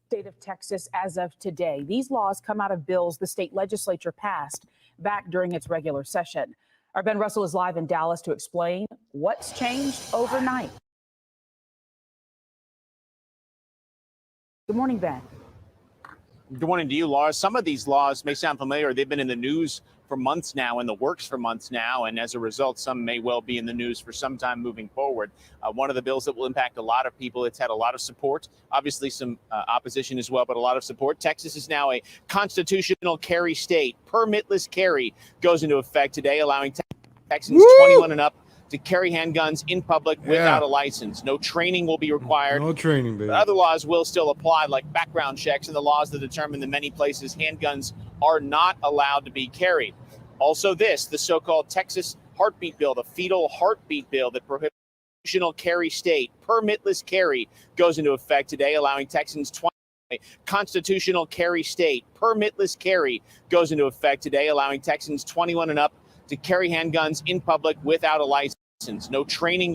State of Texas as of today. These laws come out of bills the state legislature passed back during its regular session. Our Ben Russell is live in Dallas to explain what's changed overnight. Good morning, Ben. Good morning to you, Laura. Some of these laws may sound familiar. They've been in the news for months now, in the works for months now, and as a result, some may well be in the news for some time moving forward. One of the bills that will impact a lot of people. It's had a lot of support, obviously some opposition as well, but a lot of support. Texas is now a constitutional carry state. Permitless carry goes into effect today, allowing Texans 21 and up to carry handguns in public without a license. No training will be required. No training, baby. Other laws will still apply, like background checks and the laws that determine that many places handguns are not allowed to be carried. Also the so-called Texas heartbeat bill, the fetal heartbeat bill that prohibits constitutional carry state. Permitless carry goes into effect today, allowing Texans 20 constitutional carry state. Permitless carry goes into effect today, allowing Texans 21 and up to carry handguns in public without a license. No training.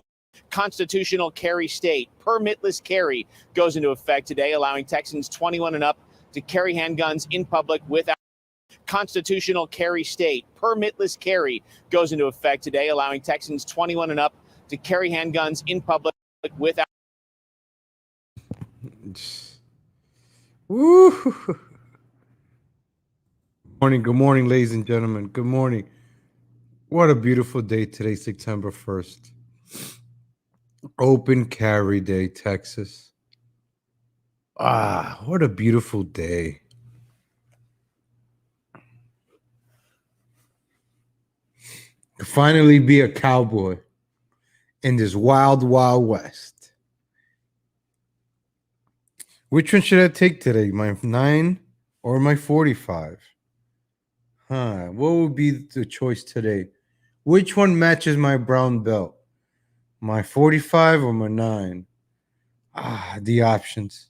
Constitutional carry state. Permitless carry goes into effect today, allowing Texans 21 and up to carry handguns in public without constitutional carry state. Permitless carry goes into effect today, allowing Texans 21 and up to carry handguns in public without. Woo! Good morning, ladies and gentlemen. Good morning. What a beautiful day today, September 1st. Open carry day, Texas. What a beautiful day. To finally be a cowboy in this wild, wild west. Which one should I take today? My 9 or my 45? What would be the choice today? Which one matches my brown belt? My 45 or my 9? The options.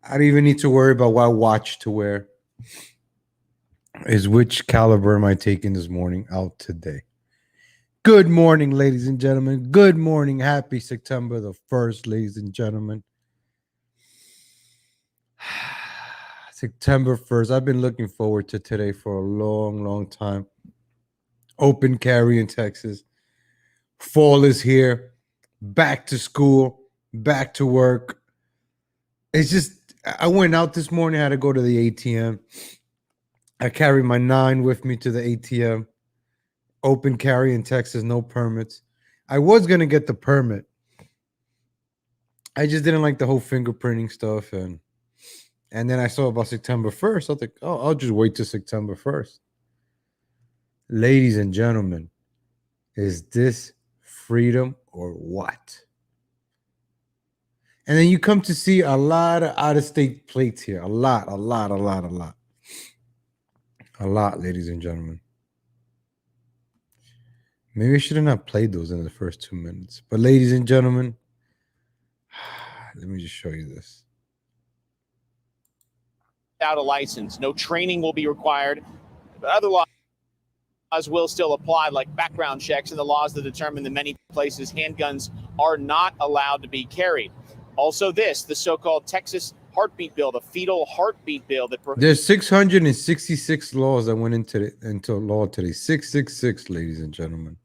I don't even need to worry about what watch to wear. Is which caliber am I taking this morning out today? Good morning, ladies and gentlemen. Good morning. Happy September the 1st, ladies and gentlemen. September 1st. I've been looking forward to today for a long, long time. Open carry in Texas. Fall is here. Back to school. Back to work. It's just, I went out this morning. I had to go to the ATM. I carried my 9 with me to the ATM. Open carry in Texas, no permits. I was going to get the permit. I just didn't like the whole fingerprinting stuff. And then I saw about September 1st. I was like, I'll just wait till September 1st. Ladies and gentlemen, is this freedom or what? And then you come to see a lot of out-of-state plates here. A lot, ladies and gentlemen. Maybe I should have not played those in the first 2 minutes. But ladies and gentlemen, let me just show you this. Without a license. No training will be required. But other laws will still apply, like background checks and the laws that determine that many places handguns are not allowed to be carried. Also the so-called Texas heartbeat bill, the fetal heartbeat bill that there's 666 laws that went into law today. 666, ladies and gentlemen.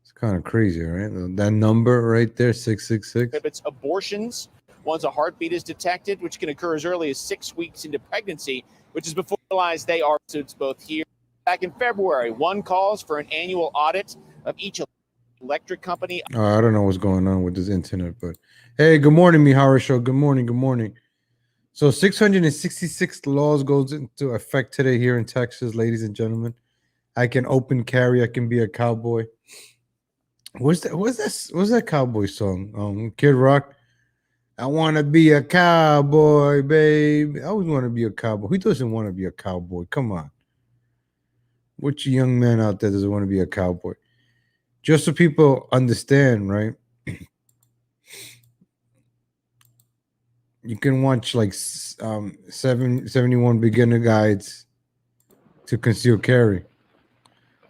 It's kind of crazy, right? That number right there, 666. prohibits abortions once a heartbeat is detected, which can occur as early as 6 weeks into pregnancy, which is before realize they are suits both here. Back in February, one calls for an annual audit of each electric company. I don't know what's going on with this internet, but hey, good morning, Mihara Show. Good morning. So 666 laws goes into effect today here in Texas, ladies and gentlemen. I can open carry. I can be a cowboy. What's that cowboy song? Kid Rock. I want to be a cowboy, babe. I always want to be a cowboy. Who doesn't want to be a cowboy? Come on. Which young man out there doesn't want to be a cowboy? Just so people understand, right? You can watch like 71 beginner guides to conceal carry.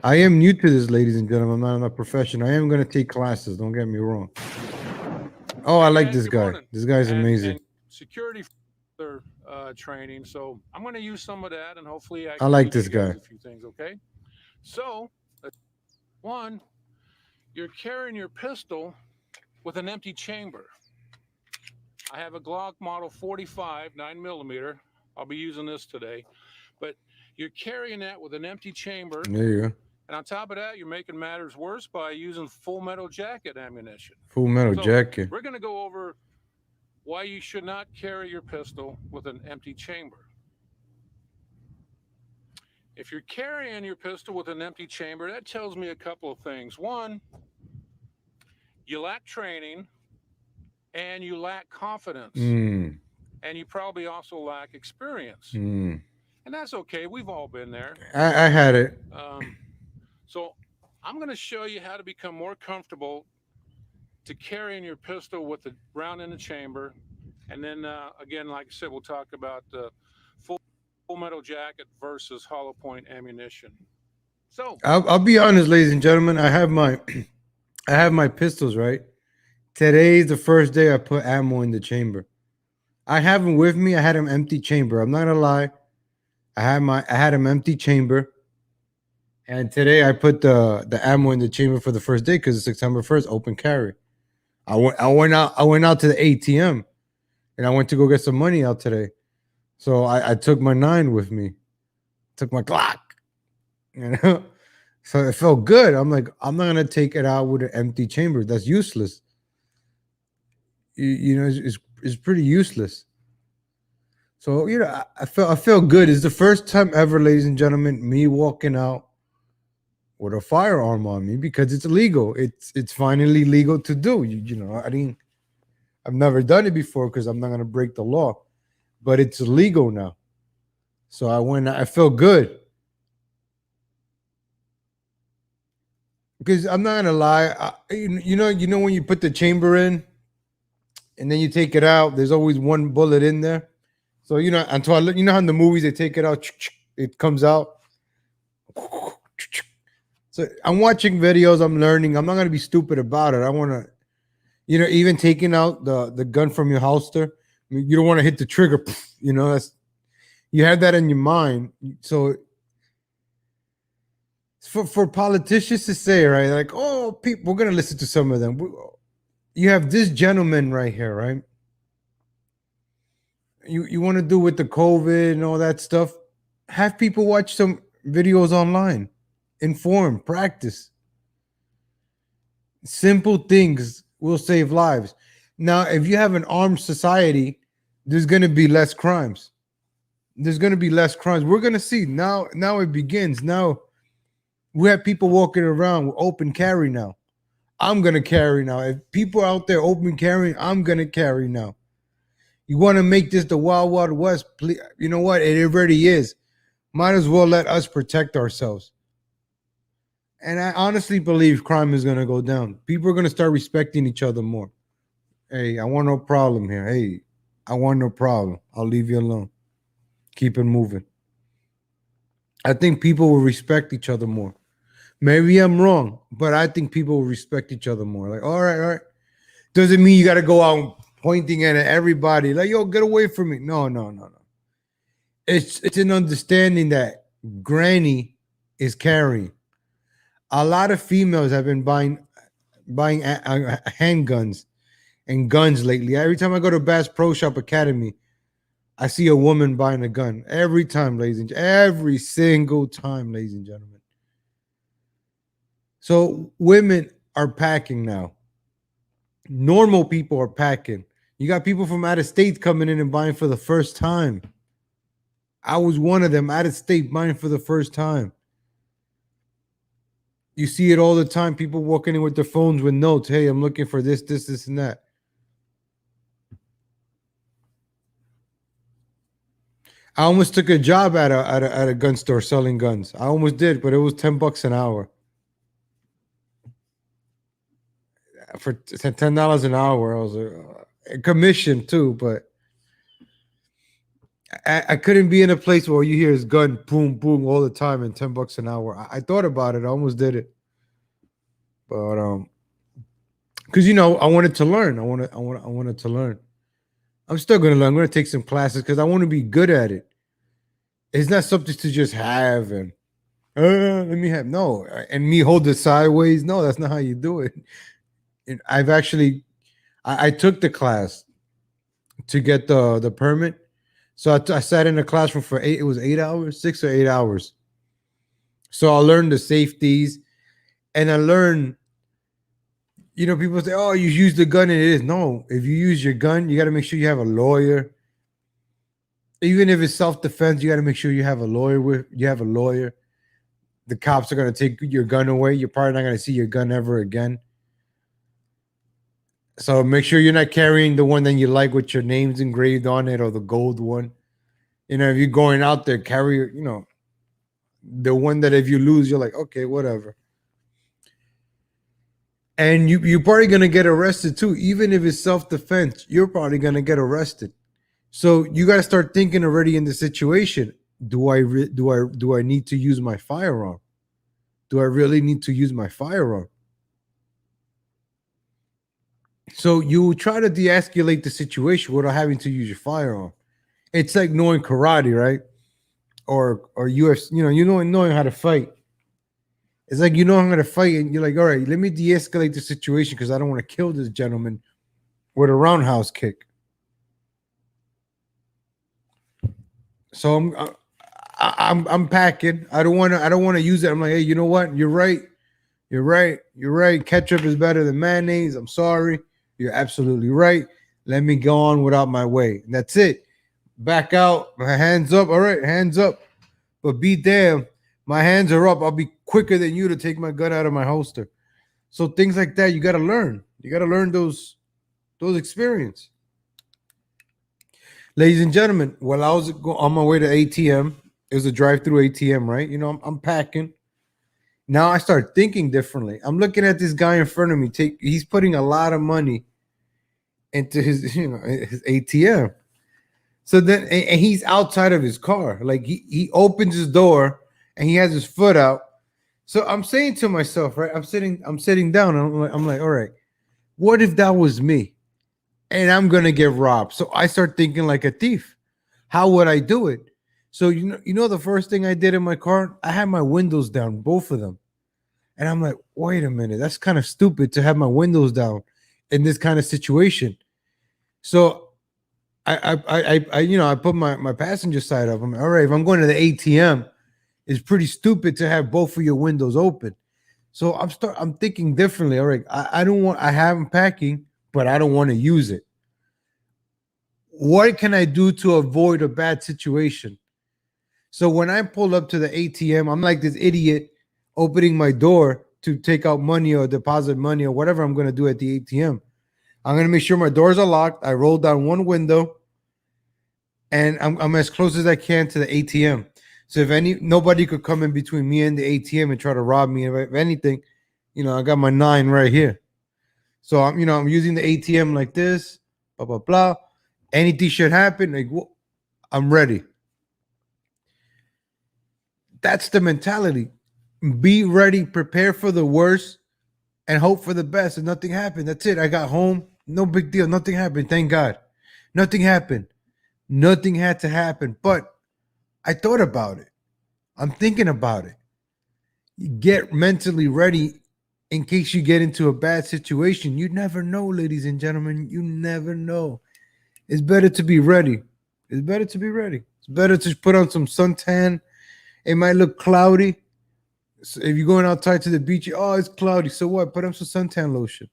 I am new to this, ladies and gentlemen. I'm not a professional. I am going to take classes. Don't get me wrong. Oh, I like this guy. This guy's amazing. security training. So I'm going to use some of that, and hopefully I I can like teach this you guys guy. a few things. Okay. So, one, you're carrying your pistol with an empty chamber. I have a Glock Model 45 9mm. I'll be using this today, but you're carrying that with an empty chamber. There you go. And on top of that, you're making matters worse by using full metal jacket ammunition. Full metal So jacket. we're going to go over why you should not carry your pistol with an empty chamber. If you're carrying your pistol with an empty chamber, that tells me a couple of things. One, you lack training and you lack confidence. Mm. And you probably also lack experience. Mm. And that's okay. We've all been there. I had it. So I'm going to show you how to become more comfortable to carrying your pistol with the round in the chamber. And then, again, like I said, we'll talk about the full metal jacket versus hollow point ammunition. So I'll be honest, ladies and gentlemen. I have my pistols, right? Today's the first day I put ammo in the chamber. I have them with me. I had them empty chamber. I'm not gonna lie. I had them empty chamber. And today I put the ammo in the chamber for the first day because it's September 1st, open carry. I went out to the ATM and I went to go get some money out today. So I took my 9 with me. Took my Glock. You know? So it felt good. I'm like, I'm not gonna take it out with an empty chamber. That's useless. You know, it's pretty useless. So, you know, I felt good. It's the first time ever, ladies and gentlemen, me walking out with a firearm on me because it's illegal. It's finally legal to do. You know, I've never done it before because I'm not gonna break the law, but it's illegal now. So I felt good. Because I'm not gonna lie, you know when you put the chamber in and then you take it out, there's always one bullet in there. So you know how in the movies they take it out, it comes out. So I'm watching videos, I'm learning. I'm not gonna be stupid about it. I want to, you know, even taking out the gun from your holster, you don't want to hit the trigger. You know, you have that in your mind. So for politicians to say, right, like, oh, people, we're gonna listen to some of them. You have this gentleman right here, right? You want to do with the COVID and all that stuff? Have people watch some videos online, inform, practice. Simple things will save lives. Now, if you have an armed society, there's going to be less crimes. There's going to be less crimes. We're going to see now it begins. Now we have people walking around with open carry now. I'm going to carry now. If people out there open carrying, I'm going to carry now. You want to make this the Wild Wild West? Please, you know what? It already is. Might as well let us protect ourselves. And I honestly believe crime is going to go down. People are going to start respecting each other more. Hey, I want no problem here. Hey, I want no problem. I'll leave you alone. Keep it moving. I think people will respect each other more. Maybe I'm wrong, but I think people will respect each other more. Like, all right. Doesn't mean you got to go out pointing at everybody. Like, yo, get away from me. No. It's an understanding that granny is carrying. A lot of females have been buying handguns and guns lately. Every time I go to Bass Pro Shop Academy, I see a woman buying a gun. Every single time, ladies and gentlemen. So women are packing now. Normal people are packing. You got people from out of state coming in and buying for the first time. I was one of them, out of state, buying for the first time. You see it all the time. People walking in with their phones with notes. Hey, I'm looking for this, and that. I almost took a job at a gun store selling guns. I almost did, but it was $10 an hour. For $10 an hour, I was a commission too, but I couldn't be in a place where you hear his gun boom, boom all the time and $10 an hour. I thought about it. I almost did it. But because I wanted to learn. I wanted to learn. I'm still gonna learn. I'm gonna take some classes because I want to be good at it. It's not something to just have and let me have no and me hold it sideways. No, that's not how you do it. And I've actually I took the class to get the permit. So I sat in a classroom for it was 8 hours, 6 or 8 hours. So I learned the safeties and I learned, people say, oh, you use the gun and it is. No, if you use your gun, you got to make sure you have a lawyer. Even if it's self-defense, you got to make sure you have a lawyer. The cops are going to take your gun away. You're probably not going to see your gun ever again. So make sure you're not carrying the one that you like with your names engraved on it or the gold one. If you're going out there, carry, the one that if you lose, you're like, okay, whatever. And you're probably going to get arrested too. Even if it's self-defense, you're probably going to get arrested. So you got to start thinking already in the situation. Do I need to use my firearm? Do I really need to use my firearm? So you try to de-escalate the situation without having to use your firearm. It's like knowing karate, right? Or UFC, knowing how to fight. It's like how to fight, and you're like, all right, let me de-escalate the situation because I don't want to kill this gentleman with a roundhouse kick. So I'm packing. I don't want to use it. I'm like, hey, you know what? You're right. Ketchup is better than mayonnaise. I'm sorry. You're absolutely right. Let me go on without my way. And that's it. Back out. My hands up. All right, hands up. But be damn, my hands are up. I'll be quicker than you to take my gun out of my holster. So things like that, you got to learn. You got to learn those experience. Ladies and gentlemen, while I was on my way to ATM, it was a drive-through ATM, right? I'm packing. Now I start thinking differently. I'm looking at this guy in front of me. He's putting a lot of money into his ATM. So then, and he's outside of his car. Like he opens his door and he has his foot out. So I'm saying to myself, right? I'm sitting down. And I'm like, all right, what if that was me? And I'm gonna get robbed. So I start thinking like a thief. How would I do it? So the first thing I did in my car, I had my windows down, both of them. And I'm like, wait a minute, that's kind of stupid to have my windows down in this kind of situation. So I put my passenger side up. I'm like, all right, if I'm going to the ATM, it's pretty stupid to have both of your windows open. So I'm thinking differently. All right, I have them packing, but I don't want to use it. What can I do to avoid a bad situation? So when I pull up to the ATM, I'm like this idiot opening my door to take out money or deposit money or whatever I'm going to do at the ATM. I'm going to make sure my doors are locked. I roll down one window and I'm as close as I can to the ATM. So if nobody could come in between me and the ATM and try to rob me, if anything, I got my 9 right here. So I'm using the ATM like this, blah, blah, blah. Anything should happen. Like, I'm ready. That's the mentality. Be ready, prepare for the worst, and hope for the best. And nothing happened. That's it. I got home. No big deal. Nothing happened. Thank God. Nothing happened. Nothing had to happen. But I thought about it. I'm thinking about it. Get mentally ready in case you get into a bad situation. You never know, ladies and gentlemen. You never know. It's better to be ready. It's better to be ready. It's better to put on some suntan. It might look cloudy. So if you're going outside to the beach, oh, it's cloudy. So what? Put on some suntan lotion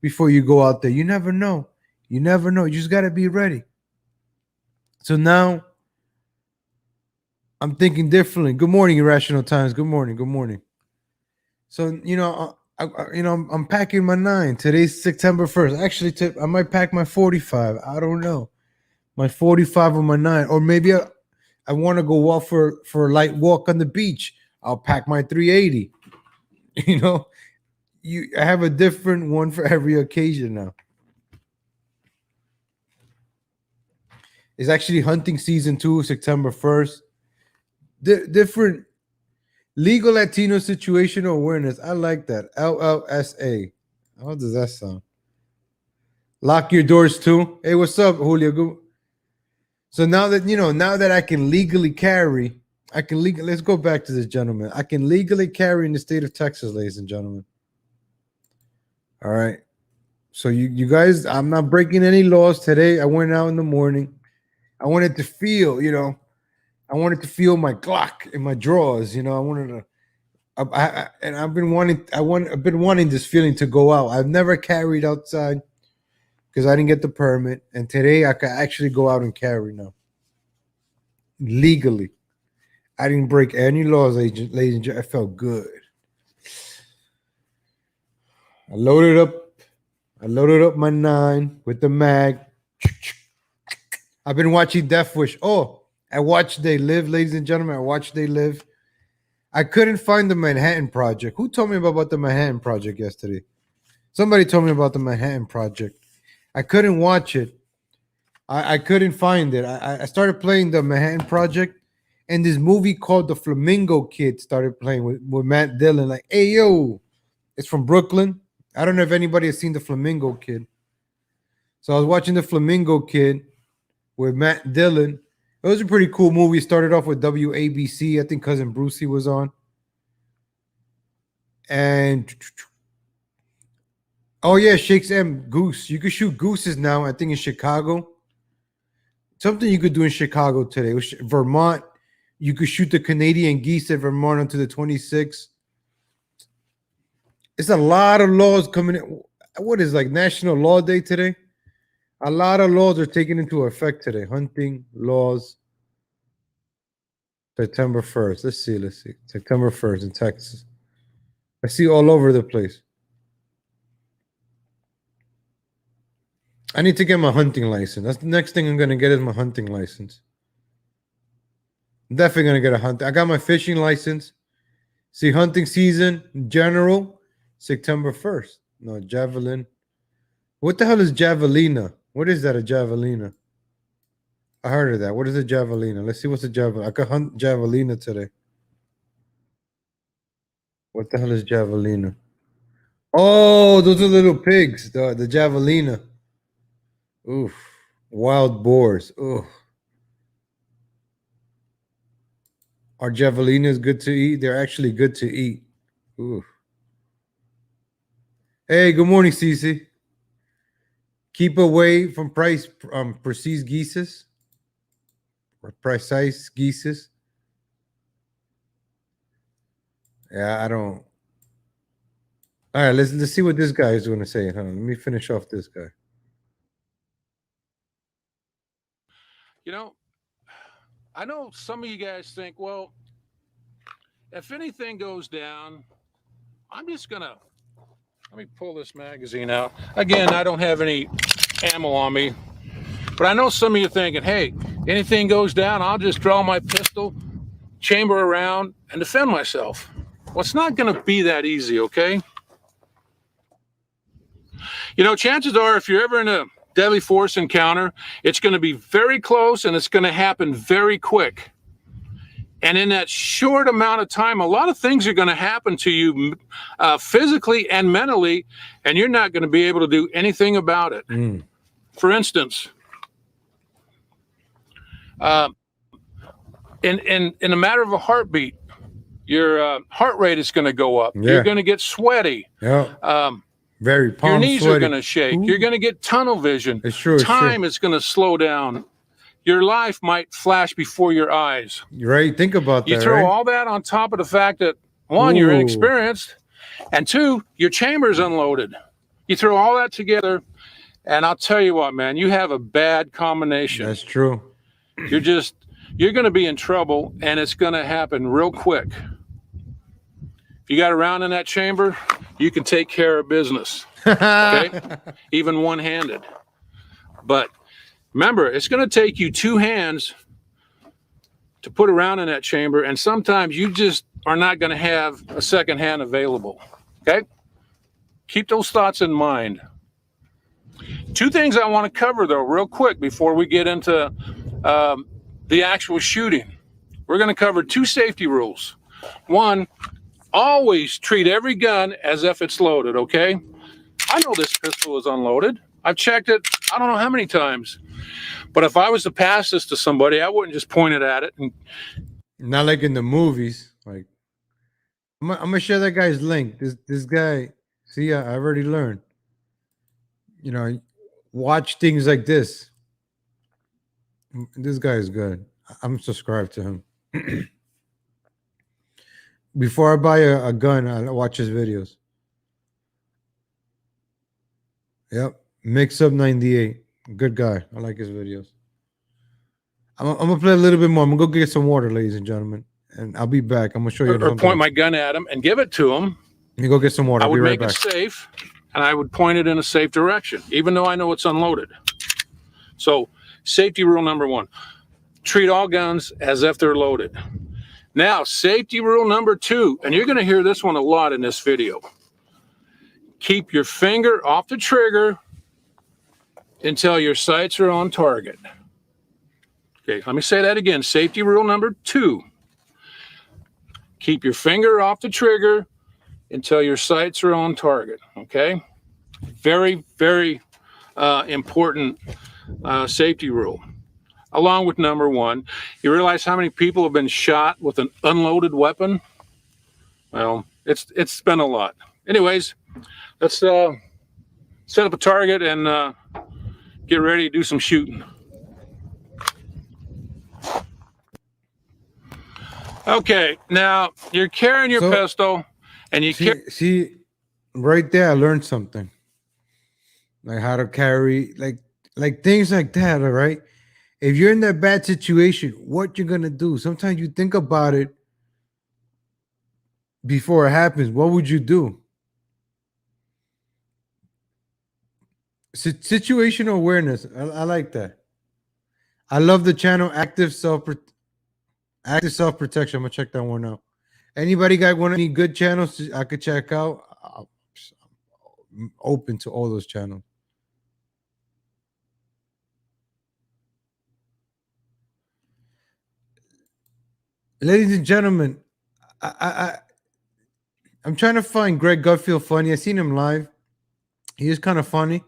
before you go out there. You never know. You never know. You just got to be ready. So now I'm thinking differently. Good morning, Irrational Times. Good morning. Good morning. So, I'm packing my 9. Today's September 1st. Actually, I might pack my 45. I don't know. My 45 or my 9. Or maybe I want to go out for a light walk on the beach. I'll pack my 380. I have a different one for every occasion now. It's actually hunting season 2, September 1st. Different legal Latino situational awareness. I like that. LLSA. How does that sound? Lock your doors too. Hey, what's up, Julio? So now that I can legally carry, let's go back to this gentleman. I can legally carry in the state of Texas, ladies and gentlemen. All right. So you guys, I'm not breaking any laws today. I went out in the morning. I wanted to feel, I wanted to feel my Glock in my drawers. I wanted to. I've been wanting this feeling to go out. I've never carried outside because I didn't get the permit, and today I can actually go out and carry now legally. I didn't break any laws, ladies and gentlemen. I felt good. I loaded up my 9 with the mag. I've been watching Death Wish. Oh, I watched They Live, ladies and gentlemen. I watched They Live. I couldn't find the Manhattan Project. Who told me about the Manhattan Project yesterday? Somebody told me about the Manhattan Project. I couldn't watch it. I couldn't find it. I started playing the Manhattan Project, and this movie called The Flamingo Kid started playing with Matt Dillon. Like, hey, yo, it's from Brooklyn. I don't know if anybody has seen The Flamingo Kid. So I was watching The Flamingo Kid with Matt Dillon. It was a pretty cool movie. It started off with WABC. I think Cousin Brucey was on. And oh yeah, Shakes M Goose. You could shoot gooses now, I think in Chicago. Something you could do in Chicago today. Vermont, you could shoot the Canadian geese at Vermont until the 26th. It's a lot of laws coming in. What is like National Law Day today? A lot of laws are taken into effect today. Hunting laws. September 1st. Let's see. September 1st in Texas. I see all over the place. I need to get my hunting license. That's the next thing I'm going to get is my hunting license. I'm definitely going to get a hunt. I got my fishing license. See, hunting season in general, September 1st. No, javelin. What the hell is javelina? What is that, a javelina? I heard of that. What is a javelina? Let's see what's a javelina. I could hunt javelina today. What the hell is javelina? Oh, those are little pigs. The javelina. Oof. Wild boars. Oof. Are javelinas good to eat? They're actually good to eat. Oof. Hey, good morning, Cece. Keep away from precise geeses. Precise geeses. Yeah, I don't. All right, let's see what this guy is going to say. Hold on, let me finish off this guy. I know some of you guys think, well, if anything goes down, I'm just going to, let me pull this magazine out. Again, I don't have any ammo on me, but I know some of you are thinking, hey, anything goes down, I'll just draw my pistol, chamber around, and defend myself. Well, it's not going to be that easy, okay? Chances are if you're ever in a deadly force encounter, it's going to be very close and it's going to happen very quick. And in that short amount of time, a lot of things are going to happen to you physically and mentally, and you're not going to be able to do anything about it. For instance, in a matter of a heartbeat, your heart rate is going to go up. Yeah. You're going to get sweaty. Yeah. Your knees are going to shake. Ooh. You're going to get tunnel vision. It's true. Time is going to slow down. Your life might flash before your eyes. Right. Think about that. You throw all that on top of the fact that, one, you're inexperienced, and two, your chamber's unloaded. You throw all that together, and I'll tell you what, man, you have a bad combination. That's true. You're going to be in trouble, and it's going to happen real quick. If you got a round in that chamber, you can take care of business, okay? Even one-handed. But remember, it's going to take you two hands to put a round in that chamber, and sometimes you just are not going to have a second hand available, okay? Keep those thoughts in mind. Two things I want to cover, though, real quick before we get into the actual shooting. We're going to cover two safety rules. One, always treat every gun as if it's loaded, okay? I know this pistol is unloaded. I've checked it, I don't know how many times. But if I was to pass this to somebody, I wouldn't just point it at it. And Not like in the movies. Like I'm gonna share that guy's link. This guy. See, I already learned. You know, watch things like this. This guy is good. I'm subscribed to him. Before I buy a gun, I watch his videos. Yep. Mix Up 98. Good guy. I like his videos. I'm gonna play a little bit more. I'm gonna go get some water, ladies and gentlemen. And I'll be back. I'm gonna show you or something. point my gun at him and give it to him. Let me go get some water. I I'll would be right make back. it safe, and I would point it in a safe direction, even though I know it's unloaded. So, safety rule number 1, treat all guns as if they're loaded. Now, safety rule number 2, and you're going to hear this one a lot in this video. Keep your finger off the trigger until your sights are on target. Okay, let me say that again. Safety rule number 2. Keep your finger off the trigger until your sights are on target. Okay? Very, very important safety rule. Along with number 1, you realize how many people have been shot with an unloaded weapon? Well, it's been a lot. Anyways, let's set up a target and get ready to do some shooting. Okay, now you're carrying your pistol, and you see right there. I learned something, like how to carry, like things like that. All right. If you're in that bad situation, what you're gonna do? Sometimes you think about it before it happens. What would you do? Situational awareness. I like that. I love the channel Active Self Protection. I'm gonna check that one out. Anybody got any good channels I could check out? I'm open to all those channels. Ladies and gentlemen, I'm trying to find Greg Gutfield funny. I seen him live. He is kind of funny.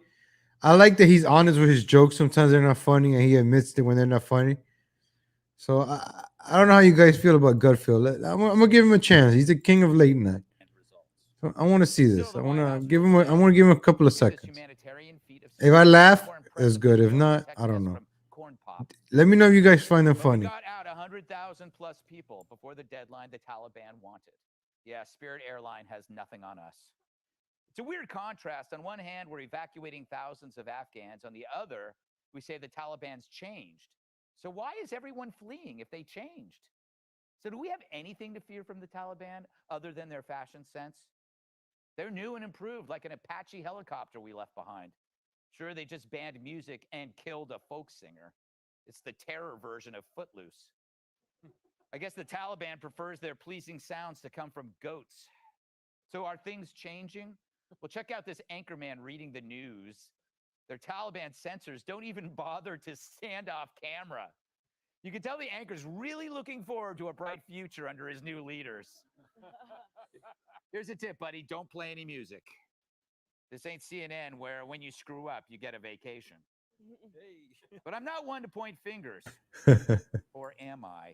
I like that he's honest with his jokes. Sometimes they're not funny, and he admits it when they're not funny. So I don't know how you guys feel about Gutfield. I'm gonna give him a chance. He's the king of late night. So I want to see this. I want to give him. I want to give him a couple of seconds. If I laugh, it's good. If not, I don't know. Let me know if you guys find them funny. We got out 100,000 plus people before the deadline the Taliban wanted. Yeah, Spirit Airline has nothing on us. It's a weird contrast. On one hand, we're evacuating thousands of Afghans. On the other, we say the Taliban's changed. So why is everyone fleeing if they changed? So do we have anything to fear from the Taliban other than their fashion sense? They're new and improved, like an Apache helicopter we left behind. Sure, they just banned music and killed a folk singer. It's the terror version of Footloose. I guess the Taliban prefers their pleasing sounds to come from goats. So are things changing? Well, check out this anchorman reading the news. Their Taliban censors don't even bother to stand off camera. You can tell the anchor's really looking forward to a bright future under his new leaders. Here's a tip, buddy. Don't play any music. This ain't CNN where when you screw up, you get a vacation. Hey. But I'm not one to point fingers. Or am I?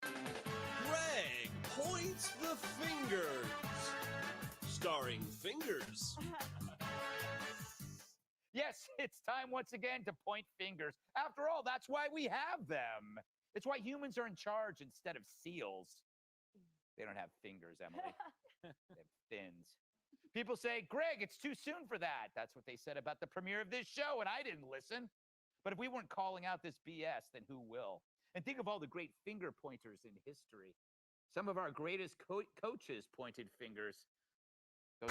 Greg points the fingers. Starring Fingers. Yes, it's time once again to point fingers. After all, that's why we have them. It's why humans are in charge instead of seals. They don't have fingers, Emily. They have fins. People say, Greg, it's too soon for that. That's what they said about the premiere of this show, and I didn't listen. But if we weren't calling out this BS, then who will? And think of all the great finger pointers in history. Some of our greatest coaches pointed fingers.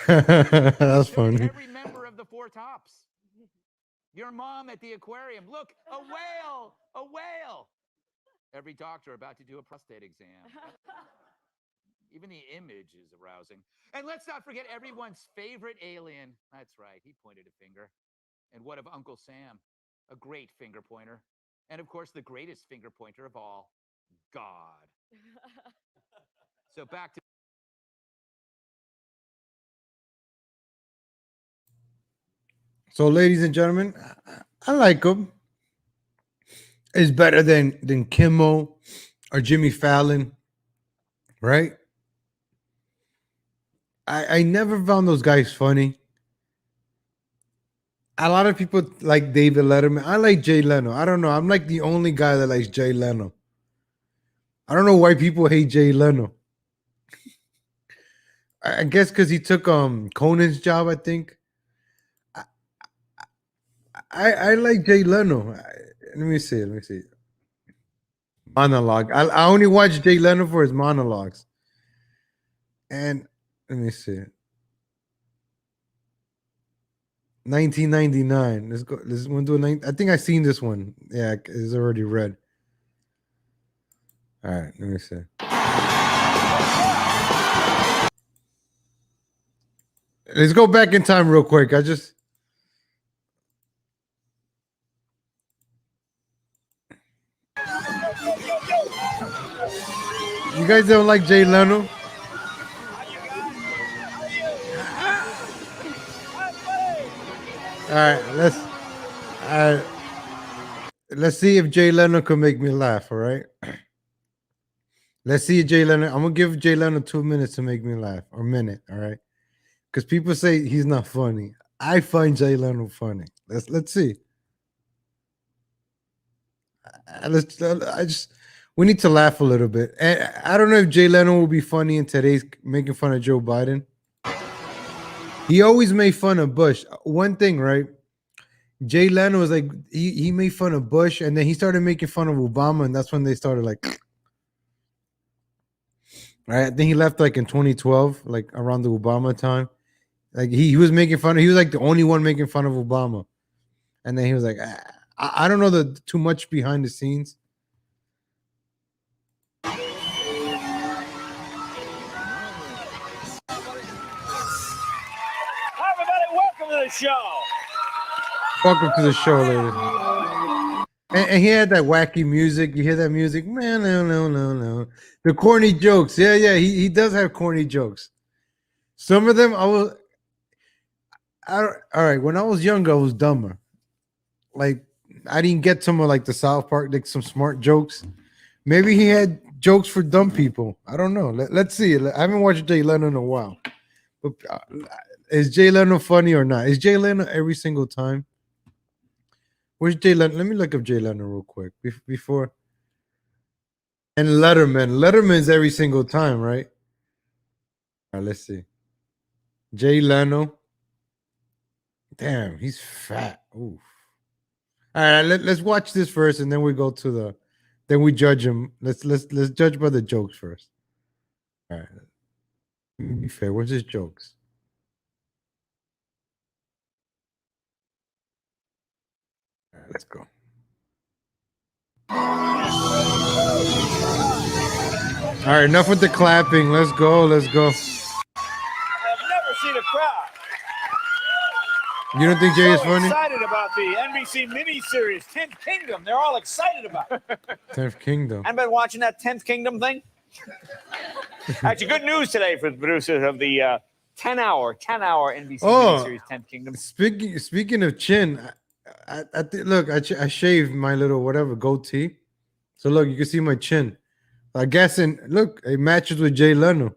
That's funny. Every member of the Four Tops. Your mom at the aquarium. Look, a whale, a whale. Every doctor about to do a prostate exam. Even the image is arousing. And let's not forget everyone's favorite alien. That's right, he pointed a finger. And what of Uncle Sam? A great finger pointer. And of course, the greatest finger pointer of all, God. So back to... So, ladies and gentlemen, I like him. It's better than Kimmel or Jimmy Fallon, right? I never found those guys funny. A lot of people like David Letterman. I like Jay Leno. I don't know. I'm like the only guy that likes Jay Leno. I don't know why people hate Jay Leno. I guess because he took Conan's job. I think. I like Jay Leno. Let me see. Let me see. Monologue. I only watch Jay Leno for his monologues. And let me see. 1999. Let's go. Let's one do a. I think I seen this one. Yeah, it's already read. All right. Let me see. Let's go back in time real quick. You guys don't like Jay Leno? All right, let's see if Jay Leno can make me laugh. All right, let's see if Jay Leno. I'm gonna give Jay Leno 2 minutes to make me laugh, or a minute. All right, because people say he's not funny. I find Jay Leno funny. Let's see. We need to laugh a little bit. And I don't know if Jay Leno will be funny in today's making fun of Joe Biden. He always made fun of Bush. One thing, right? Jay Leno was like he made fun of Bush, and then he started making fun of Obama, and that's when they started like, right? I think he left like in 2012, like around the Obama time. Like he was making fun of. He was like the only one making fun of Obama, and then he was like, I don't know too much behind the scenes. Hi, everybody. Welcome to the show. Welcome to the show, ladies. And he had that wacky music. You hear that music? Man, no. The corny jokes. Yeah. He does have corny jokes. Some of them all right. When I was younger, I was dumber. Like I didn't get some of like the South Park, like some smart jokes. Maybe he had jokes for dumb people. I don't know. Let's see. I haven't watched Jay Leno in a while. But is Jay Leno funny or not? Is Jay Leno every single time? Where's Jay Leno? Let me look up Jay Leno real quick before. And Letterman's every single time, right? All right, let's see. Jay Leno. Damn, he's fat. Oof. All right, let's watch this first, and then we go to the. Then we judge him. Let's judge by the jokes first. All right. Let me be fair. Where's his jokes? All right, let's go. All right, enough with the clapping. Let's go. I've never seen a crowd. You don't think Jay is funny? Excited about the NBC miniseries 10th Kingdom. They're all excited about it. 10th Kingdom. I've been watching that 10th Kingdom thing. Actually, good news today for the producers of the 10-hour NBC miniseries 10th Kingdom. Speaking of chin, look, I shaved my little whatever goatee. So look, you can see my chin. I guess look, it matches with Jay Leno.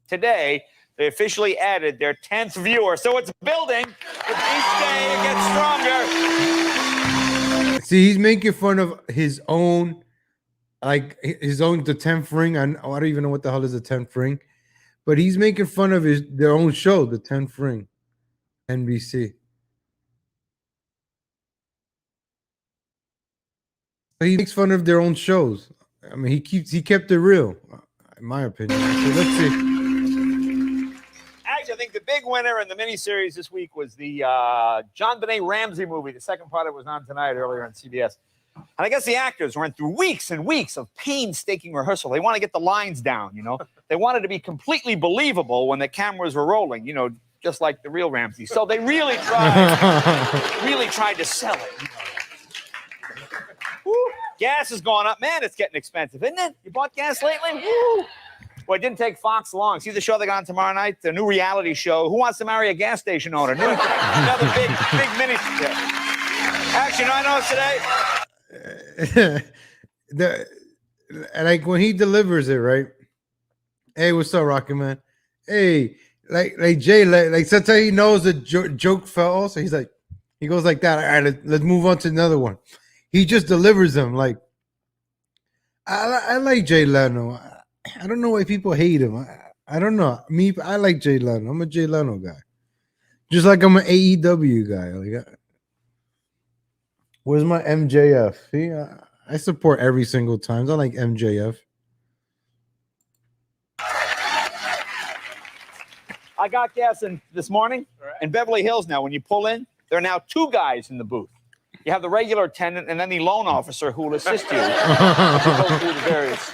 Today, they officially added their 10th viewer. So it's building. With each day, it gets stronger. See, he's making fun of his own, the 10th ring. I don't even know what the hell is the 10th ring. But he's making fun of their own show, the 10th ring, NBC. He makes fun of their own shows. I mean, he kept it real, in my opinion. So let's see. Actually, I think the big winner in the miniseries this week was the John Benet Ramsey movie. The second part of it was on tonight earlier on CBS. And I guess the actors went through weeks and weeks of painstaking rehearsal. They want to get the lines down, you know. They wanted to be completely believable when the cameras were rolling, you know, just like the real Ramsey. So they really tried to sell it. You know. Woo. Gas has gone up. Man, it's getting expensive, isn't it? You bought gas lately? Woo. Well, it didn't take Fox long. See the show they got on tomorrow night? The new reality show, Who Wants to Marry a Gas Station Owner? Another big mini. Actually, you know, I noticed today. Like when he delivers it, right? Hey, what's up, Rocky Man? Hey, like Jay, like sometimes he knows the joke fell, so he's like, he goes like that. All right, let's move on to another one. He just delivers them. Like I like Jay Leno. I don't know why people hate him. I don't know. I like Jay Leno. I'm a Jay Leno guy. Just like I'm an AEW guy. Like, where's my MJF? See, I support every single time. I like MJF. I got gas this morning in Beverly Hills now. When you pull in, there are now 2 guys in the booth. You have the regular attendant and then the loan officer who will assist you as you go through the various.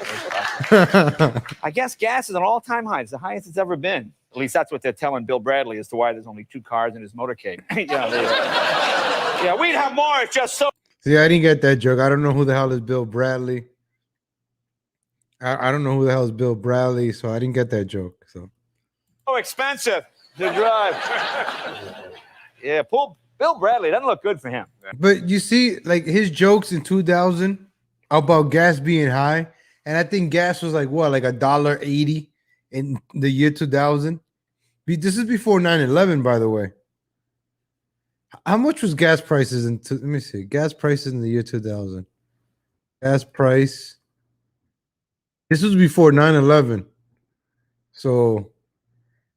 I guess gas is an all-time high. It's the highest it's ever been. At least that's what they're telling Bill Bradley as to why there's only 2 cars in his motorcade. Yeah, we'd have more. It's just so. See, I didn't get that joke. I don't know who the hell is Bill Bradley. I don't know who the hell is Bill Bradley, so I didn't get that joke. So expensive to drive. Yeah, Bill Bradley doesn't look good for him. But you see, like his jokes in 2000 about gas being high, and I think gas was like what, like $1.80 in the year 2000. This is before 9/11, by the way. How much was gas prices let me see, gas prices in the year 2000? Gas price. This was before 9/11. So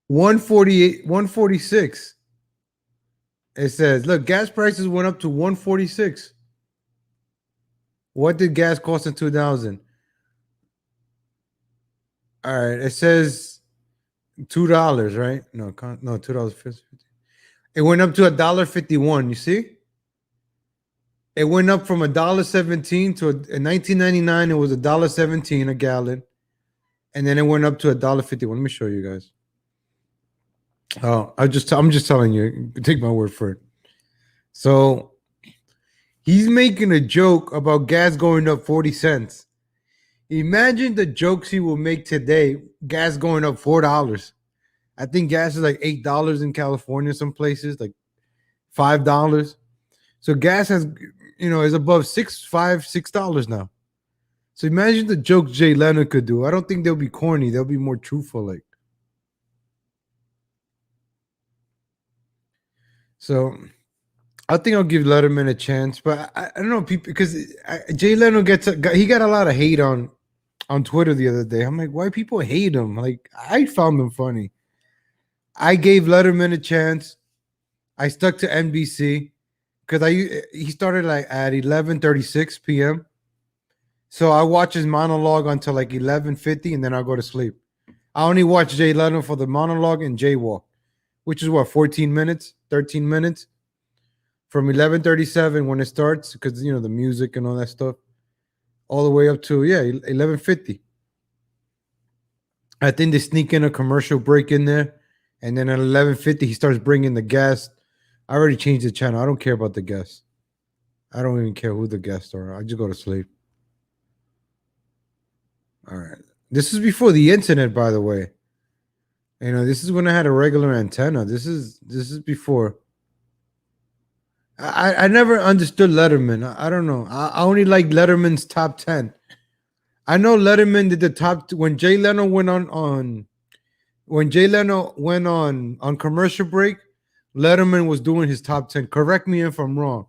148, 146. It says, look, gas prices went up to 146. What did gas cost in 2000? All right, it says $2, right? No, $2.50. It went up to $1.51. You see? It went up from $1.17 to in 1999. It was $1.17 a gallon, and then it went up to $1.51. Let me show you guys. Oh, I'm just telling you. Take my word for it. So he's making a joke about gas going up 40 cents. Imagine the jokes he will make today. Gas going up $4. I think gas is like $8 in California, some places like $5. So gas has, is above $6 now. So imagine the jokes Jay Leno could do. I don't think they'll be corny. They'll be more truthful, like. So I think I'll give Letterman a chance, but I don't know, people, because Jay Leno he got a lot of hate on Twitter the other day. I'm like, why people hate him? Like, I found him funny. I gave Letterman a chance. I stuck to NBC because he started like at 11:36 p.m. So I watch his monologue until like 11:50, and then I'll go to sleep. I only watch Jay Leno for the monologue and jaywalk, which is what, 14 minutes, 13 minutes from 11:37 when it starts, because the music and all that stuff, all the way up to 11:50. I think they sneak in a commercial break in there, and then at 11:50 he starts bringing the guest. I already changed the channel. I don't care about the guests. I don't even care who the guests are. I just go to sleep. All right. This is before the internet, by the way. This is when I had a regular antenna. This is before. I never understood Letterman. I don't know. I only like Letterman's top 10. I know Letterman did the top when Jay Leno went on commercial break. Letterman was doing his top 10. Correct me if I'm wrong,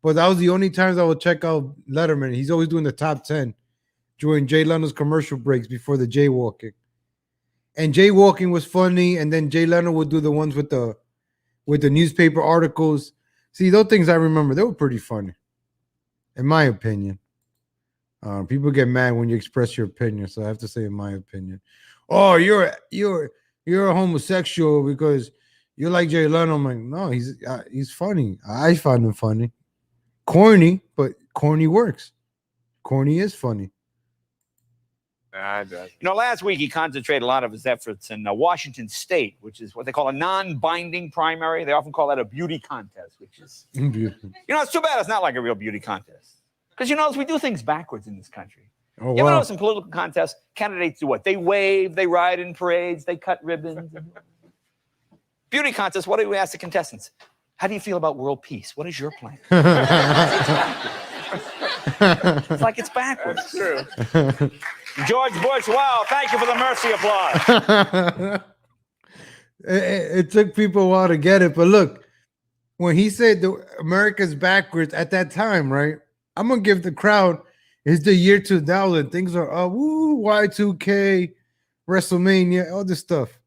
but that was the only times I would check out Letterman. He's always doing the top 10 during Jay Leno's commercial breaks before the jaywalking. And jaywalking was funny, and then Jay Leno would do the ones with the newspaper articles. See, those things I remember, they were pretty funny, in my opinion. People get mad when you express your opinion, so I have to say, in my opinion. Oh, you're a homosexual because you like Jay Leno. I'm like, no, he's funny. I find him funny. Corny, but corny works. Corny is funny. Last week he concentrated a lot of his efforts in Washington State, which is what they call a non-binding primary. They often call that a beauty contest, which is, it's too bad it's not like a real beauty contest. Because, we do things backwards in this country. Oh, You ever wow. notice in political contests, candidates do what? They wave, they ride in parades, they cut ribbons. Beauty contests, what do we ask the contestants? How do you feel about world peace? What is your plan? It's like it's backwards. That's true. George Bush, wow, thank you for the mercy applause. It took people a while to get it, but look, when he said America's backwards at that time, right? I'm gonna give the crowd it's the year 2000. Things are Y2K, WrestleMania, all this stuff.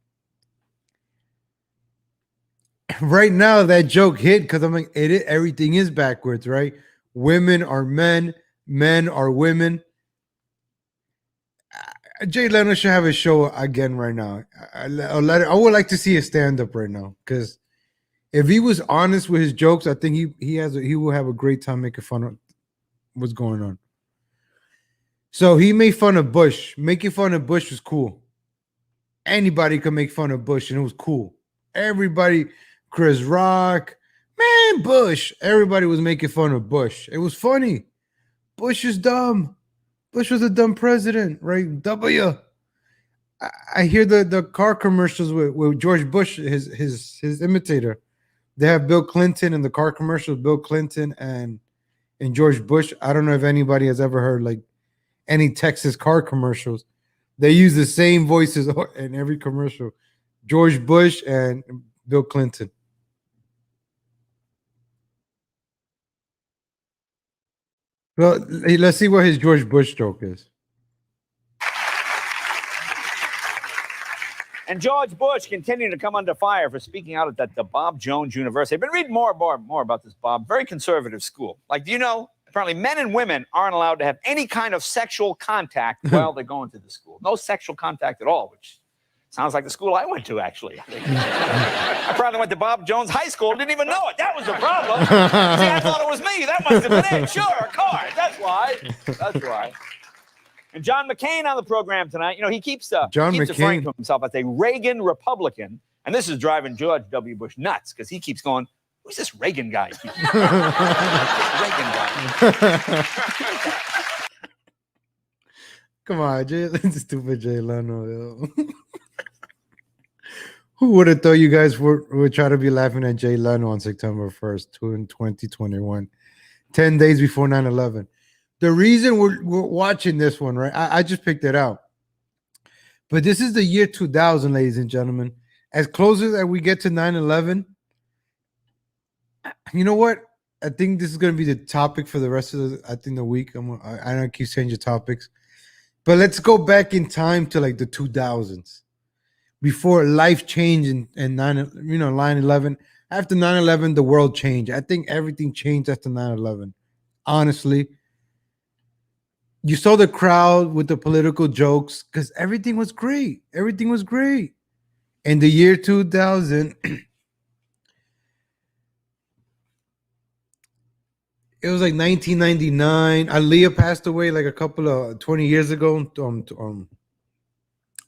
Right now, that joke hit because I'm like, everything is backwards, right? Women are men, men are women. Jay Leno should have a show again right now. I would like to see a stand up right now because if he was honest with his jokes, I think he will have a great time making fun of what's going on. So he made fun of Bush. Making fun of Bush was cool. Anybody could make fun of Bush, and it was cool. Everybody, Chris Rock, man, Bush. Everybody was making fun of Bush. It was funny. Bush is dumb. Bush was a dumb president, right? W. I hear the car commercials with George Bush, his imitator. They have Bill Clinton in the car commercials, Bill Clinton and George Bush. I don't know if anybody has ever heard like any Texas car commercials. They use the same voices in every commercial. George Bush and Bill Clinton. Well, let's see what his George Bush joke is. And George Bush continuing to come under fire for speaking out at the Bob Jones University. I've been reading more about this, Bob. Very conservative school. Like, do you know, apparently men and women aren't allowed to have any kind of sexual contact while they're going to the school. No sexual contact at all, which sounds like the school I went to, actually. I probably went to Bob Jones High School, didn't even know it. That was the problem. See, I thought it was me. That must have been it. Sure, a card. That's why. That's why. And John McCain on the program tonight. You know, he keeps referring to himself as a Reagan Republican. And this is driving George W. Bush nuts because he keeps going, who's this Reagan guy? Reagan guy. Come on, stupid Jay Leno. Yo. Who would have thought you guys would try to be laughing at Jay Leno on September 1st, 2021, 10 days before 9/11? The reason we're watching this one, right? I just picked it out. But this is the year 2000, ladies and gentlemen. As close as we get to 9/11, you know what? I think this is going to be the topic for the rest of the week. I don't keep changing topics. But let's go back in time to like the 2000s. Before life changed and 9/11. After 9/11, the world changed. I think everything changed after 9/11. Honestly. You saw the crowd with the political jokes because everything was great. Everything was great. In the year 2000, it was like 1999. Aaliyah passed away like a couple of 20 years ago,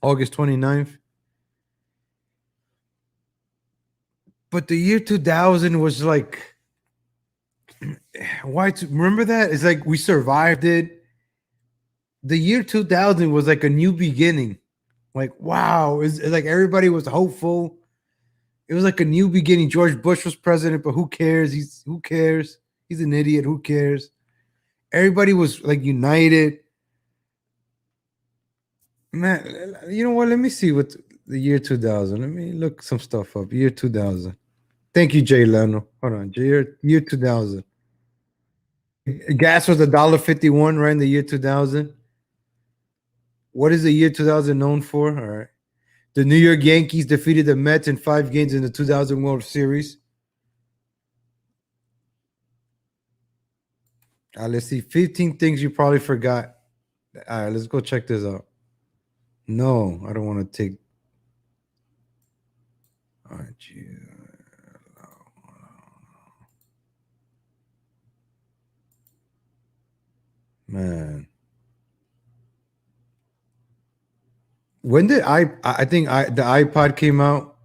August 29th. But the year 2000 was like, remember that? It's like we survived it. The year 2000 was like a new beginning. Like, wow. It's like everybody was hopeful. It was like a new beginning. George Bush was president, but who cares? Who cares? He's an idiot. Who cares? Everybody was like united. Man, you know what? Let me see what the year 2000. Let me look some stuff up. Year 2000. Thank you, Jay Leno. Hold on. Year 2000. Gas was $1.51 right in the year 2000. What is the year 2000 known for? All right. The New York Yankees defeated the Mets in 5 games in the 2000 World Series. Let's see. 15 things you probably forgot. All right, let's go check this out. No, I don't want to take. All right, man. When did I think the iPod came out?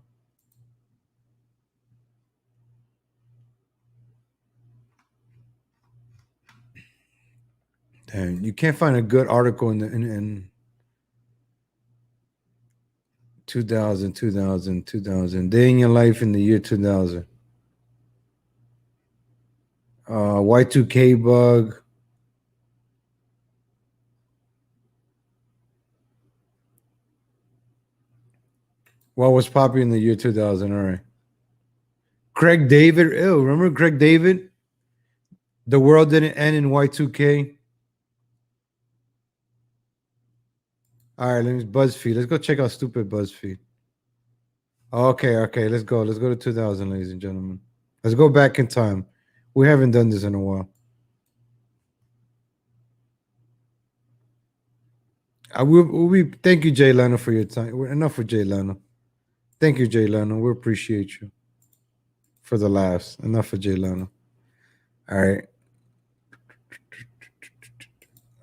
And you can't find a good article in 2000, 2000. Day in your life in the year 2000. Y2K bug. What was popular in the year 2000? All right. Craig David. Ew, remember Craig David? The world didn't end in Y2K. All right, let me BuzzFeed. Let's go check out stupid BuzzFeed. Okay, let's go. Let's go to 2000, ladies and gentlemen. Let's go back in time. We haven't done this in a while. Thank you, Jay Leno, for your time. Enough with Jay Leno. Thank you, Jay Leno. We appreciate you for the laughs. Enough of Jay Leno. All right.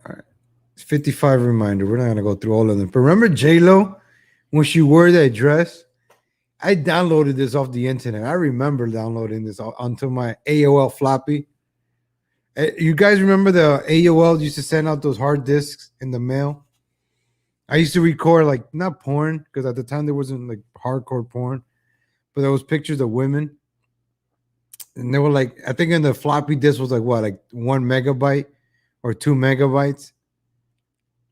All right. It's 55 reminder. We're not gonna go through all of them. But remember J-Lo when she wore that dress? I downloaded this off the internet. I remember downloading this onto my AOL floppy. You guys remember the AOL used to send out those hard disks in the mail? I used to record, like, not porn, because at the time there wasn't like hardcore porn, but there was pictures of women. And they were like, I think in the floppy disk was like what, like 1 megabyte or 2 megabytes.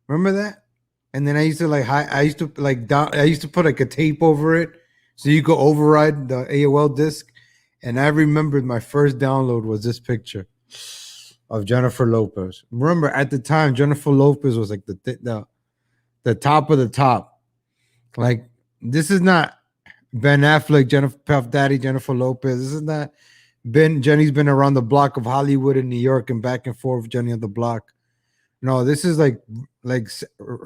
Remember that? And then I used to put like a tape over it so you could override the AOL disk. And I remembered my first download was this picture of Jennifer Lopez. Remember, at the time, Jennifer Lopez was like the top of the top. Like, this is not Ben Affleck, Jennifer Puff Daddy, Jennifer Lopez. This is not Jenny's been around the block of Hollywood and New York and back and forth, Jenny on the block. No, this is like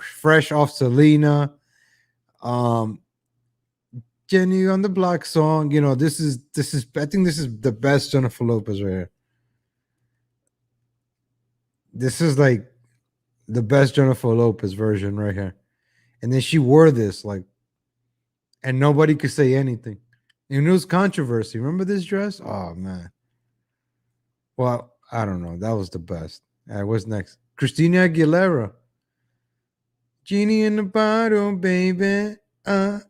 fresh off Selena, Jenny on the block song. You know, this is I think this is the best Jennifer Lopez right here. This is like the best Jennifer Lopez version right here. And then she wore this, like, and nobody could say anything. And it was controversy. Remember this dress? Oh, man. Well, I don't know. That was the best. All right, what's next? Christina Aguilera. Genie in the bottle, baby. Look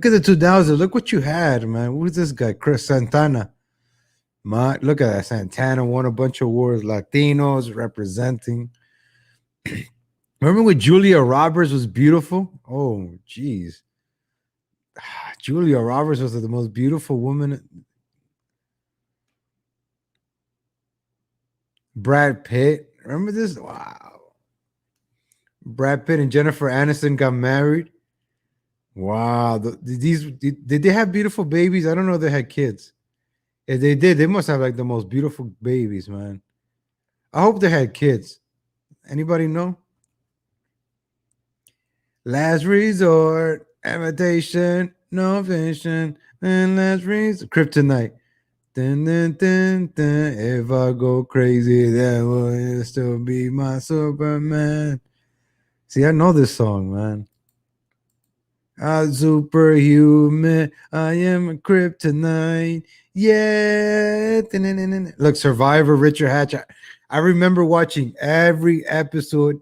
at the 2000s. Look what you had, man. Who's this guy? Chris Santana. Look at that. Santana won a bunch of awards. Latinos representing. Remember when Julia Roberts was beautiful? Oh, geez. Julia Roberts was the most beautiful woman. Brad Pitt. Remember this? Wow. Brad Pitt and Jennifer Aniston got married. Wow. Did they have beautiful babies? I don't know if they had kids. If they did, they must have like the most beautiful babies, man. I hope they had kids. Anybody know? Last resort, invitation, no vision, and last resort, kryptonite. Dun, dun, dun, dun. If I go crazy, that will still be my Superman. See, I know this song, man. I'm superhuman. I am a kryptonite. Yeah. Look, Survivor, Richard Hatch. I remember watching every episode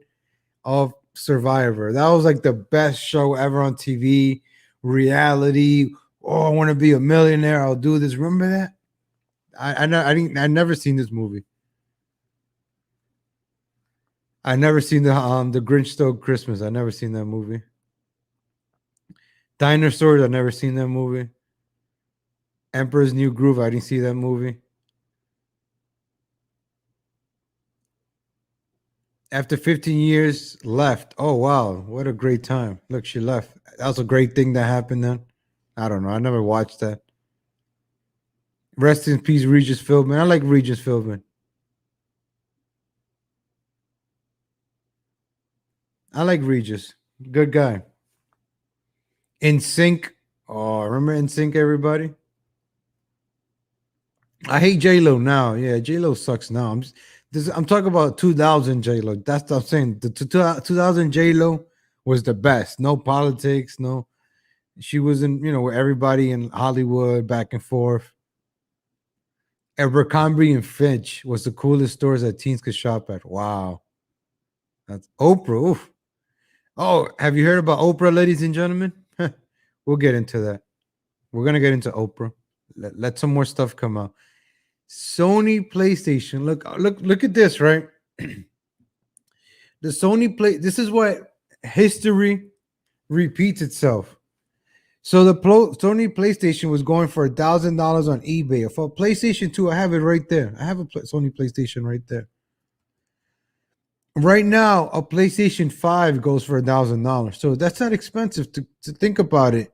of Survivor. That was like the best show ever on TV. Reality. Oh, I want to be a millionaire. I'll do this. Remember that? I never seen this movie. I never seen the Grinch Stole Christmas. I never seen that movie. Dinosaurs. I never seen that movie. Emperor's New Groove. I didn't see that movie. After 15 years, left. Oh, wow. What a great time. Look, she left. That was a great thing that happened then. I don't know. I never watched that. Rest in peace, Regis Philbin. I like Regis Philbin. I like Regis. Good guy. In Sync. Oh, remember In Sync, everybody? I hate J-Lo now. Yeah, J-Lo sucks now. I'm talking about 2000 J-Lo. That's what I'm saying. The 2000 J-Lo was the best. No politics. No. She was in, with everybody in Hollywood back and forth. Abercrombie and Fitch was the coolest stores that teens could shop at. Wow. That's Oprah. Oof. Oh, have you heard about Oprah, ladies and gentlemen? We'll get into that. We're going to get into Oprah. Let some more stuff come out. Sony PlayStation. Look at this, right? The Sony this is what history repeats itself. So the Sony PlayStation was going for $1,000 on eBay. For a PlayStation 2, I have it right there. I have a Sony PlayStation right there. Right now, a PlayStation 5 goes for $1,000. So that's not expensive to think about it.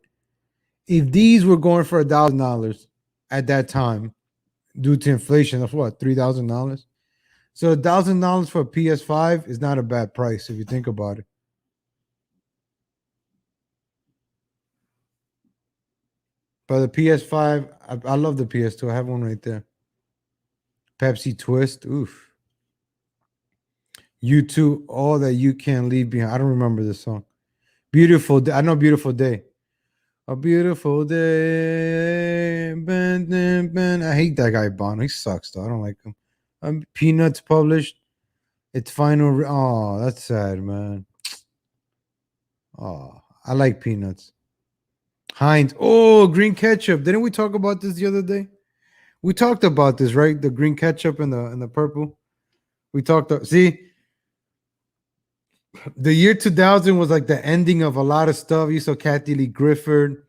If these were going for $1,000 at that time, due to inflation, that's what, $3,000? So $1,000 for a PS5 is not a bad price if you think about it. But the PS5, I love the PS2. I have one right there. Pepsi Twist, oof. U2, all that you can't leave behind. I don't remember this song. Beautiful Day. I know Beautiful Day. A beautiful day. Ben, ben, ben. I hate that guy, Bono. He sucks, though. I don't like him. Peanuts published its final. Oh, that's sad, man. Oh, I like Peanuts. Heinz. Oh, green ketchup. Didn't we talk about this the other day? We talked about this, right? The green ketchup and the purple. We talked. See, the year 2000 was like the ending of a lot of stuff. You saw Kathy Lee Gifford,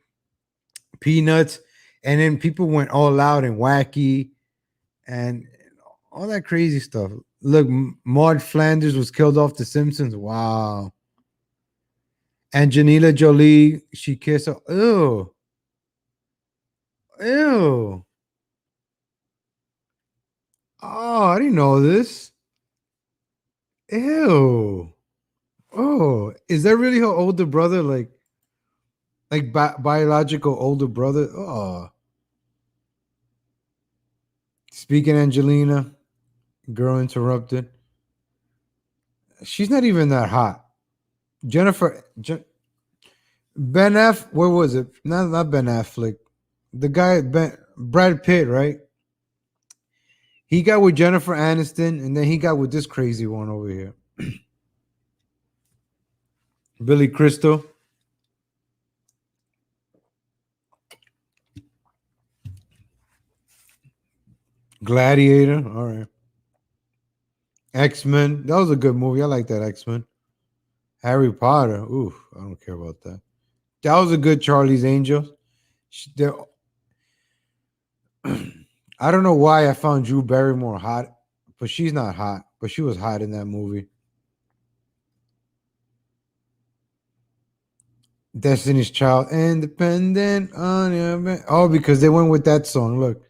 Peanuts, and then people went all out and wacky and all that crazy stuff. Look, Maud Flanders was killed off The Simpsons. Wow. Angelina Jolie, she kissed her. Ew. Ew. Oh, I didn't know this. Ew. Oh, is that really her older brother? Like biological older brother? Oh. Speaking Angelina, girl interrupted. She's not even that hot. Ben F. Where was it? Not Ben Affleck. The guy Brad Pitt, right? He got with Jennifer Aniston, and then he got with this crazy one over here. Billy Crystal. Gladiator. All right. X-Men. That was a good movie. I like that X-Men. Harry Potter. Ooh, I don't care about that. That was a good Charlie's Angels. I don't know why I found Drew Barrymore hot, but she's not hot. But she was hot in that movie. Destiny's Child, Independent on your man. Oh, because they went with that song. Look,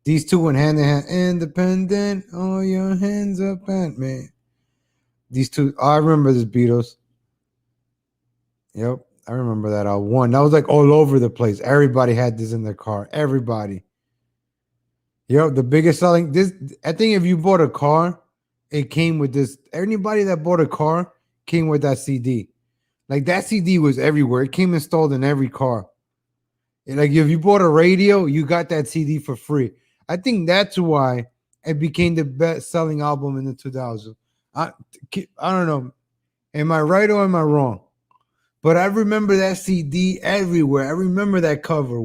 these two went hand in hand. Independent, all your hands up at me. These two, I remember this Beatles. Yep, I remember that one. That was like all over the place. Everybody had this in their car. Everybody. Yep, the biggest selling. This, I think, if you bought a car, it came with this. Anybody that bought a car came with that CD. Like that CD was everywhere. It came installed in every car. And like if you bought a radio, you got that CD for free. I think that's why it became the best-selling album in the 2000s. I don't know. Am I right or am I wrong? But I remember that CD everywhere. I remember that cover.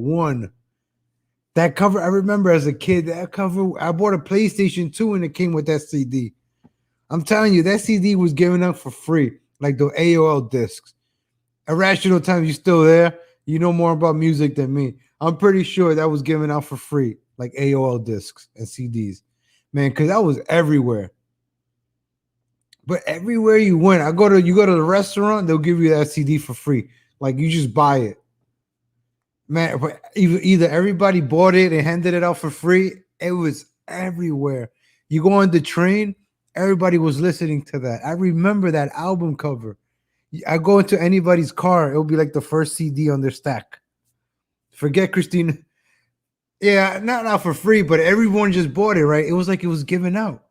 That cover, I remember as a kid, that cover, I bought a PlayStation 2 and it came with that CD. I'm telling you, that CD was given up for free, like the AOL discs. Irrational Times, you still there? You know more about music than me. I'm pretty sure that was given out for free, like AOL discs and CDs. Man, because that was everywhere. But everywhere you went, you go to the restaurant, they'll give you that CD for free. Like you just buy it. Man, but either everybody bought it and handed it out for free. It was everywhere. You go on the train, everybody was listening to that. I remember that album cover. I go into anybody's car, it'll be like the first CD on their stack. Forget Christina. Yeah, not for free, but everyone just bought it, right? It was like it was given out.